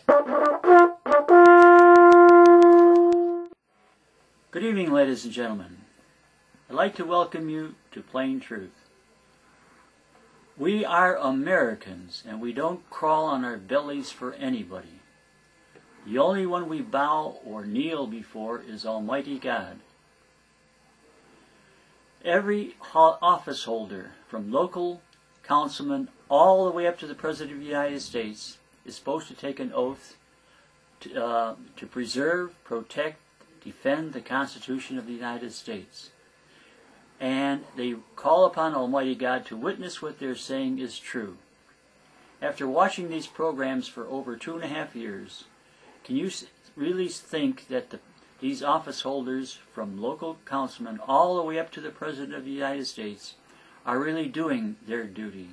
Good evening, ladies and gentlemen. I'd like to welcome you to Plain Truth. We are Americans, and we don't crawl on our bellies for anybody. The only one we bow or kneel before is Almighty God. Every office holder, from local councilman all the way up to the President of the United States, is supposed to take an oath to preserve, protect, defend the Constitution of the United States. And they call upon Almighty God to witness what they're saying is true. After watching these programs for over 2.5 years, can you really think that these office holders, from local councilmen all the way up to the President of the United States, are really doing their duty?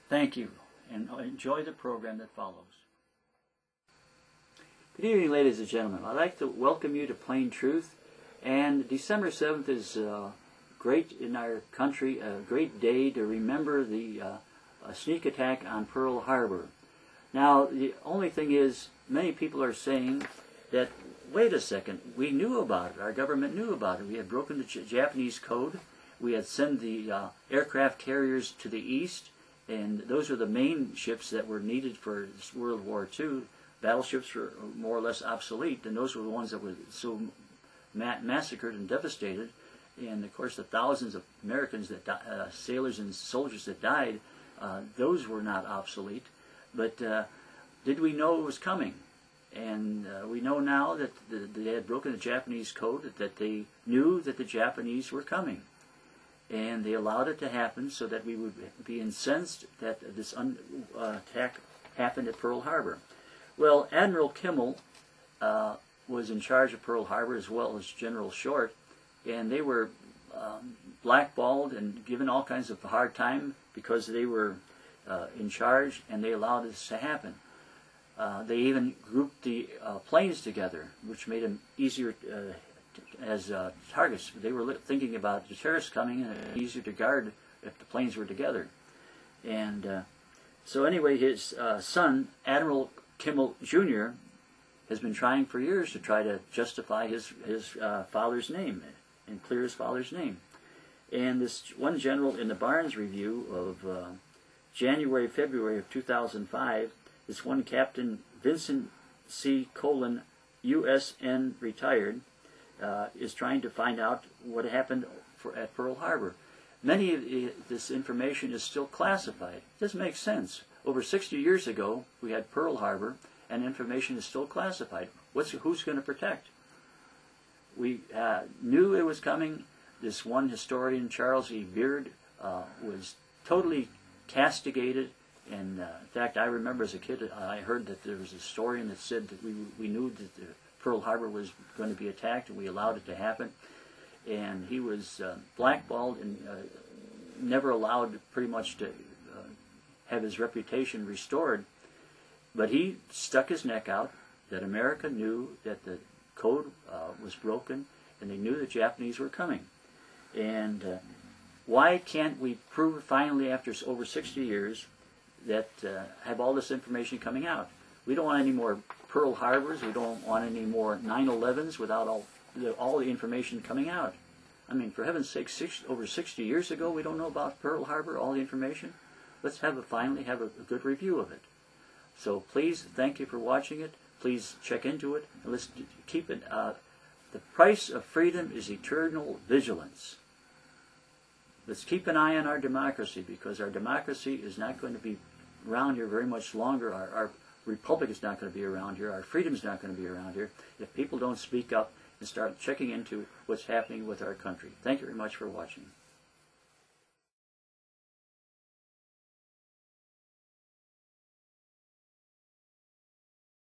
Thank you, and enjoy the program that follows. Good evening, ladies and gentlemen. I'd like to welcome you to Plain Truth. And December 7th is great in our country, a great day to remember the sneak attack on Pearl Harbor. Now, the only thing is, many people are saying that, wait a second, we knew about it, our government knew about it. We had broken the Japanese code, we had sent the aircraft carriers to the east, and those were the main ships that were needed for World War II. Battleships were more or less obsolete, and those were the ones that were so massacred and devastated. And of course the thousands of Americans, that sailors and soldiers that died, those were not obsolete. But did we know it was coming? And we know now that they had broken the Japanese code, that they knew that the Japanese were coming. And they allowed it to happen so that we would be incensed that this attack happened at Pearl Harbor. Well, Admiral Kimmel was in charge of Pearl Harbor, as well as General Short, and they were blackballed and given all kinds of hard time because they were in charge, and they allowed this to happen. They even grouped the planes together, which made them easier as targets. They were thinking about the terrorists coming, and it was easier to guard if the planes were together. And so anyway, his son, Admiral Kimmel Jr., has been trying for years to try to justify his father's name and clear his father's name. And this one general in the Barnes Review of January, February of 2005, this one Captain Vincent C. Colon, USN retired, is trying to find out what happened at Pearl Harbor. Many of this information is still classified. It doesn't make sense. Over 60 years ago, we had Pearl Harbor, and information is still classified. Who's going to protect? We knew it was coming. This one historian, Charles E. Beard, was totally castigated. And in fact, I remember as a kid, I heard that there was a historian that said that we knew that Pearl Harbor was going to be attacked, and we allowed it to happen. And he was blackballed and never allowed pretty much to have his reputation restored. But he stuck his neck out that America knew that the code was broken, and they knew the Japanese were coming. And why can't we prove finally, after over 60 years, that have all this information coming out? We don't want any more Pearl Harbors. We don't want any more 9/11s without all the information coming out. I mean, for heaven's sake, over 60 years ago, we don't know about Pearl Harbor, all the information. Let's finally have a good review of it. So please, thank you for watching it. Please check into it, and let's keep it. The price of freedom is eternal vigilance. Let's keep an eye on our democracy, because our democracy is not going to be around here very much longer. Our republic is not going to be around here. Our freedom is not going to be around here if people don't speak up and start checking into what's happening with our country. Thank you very much for watching.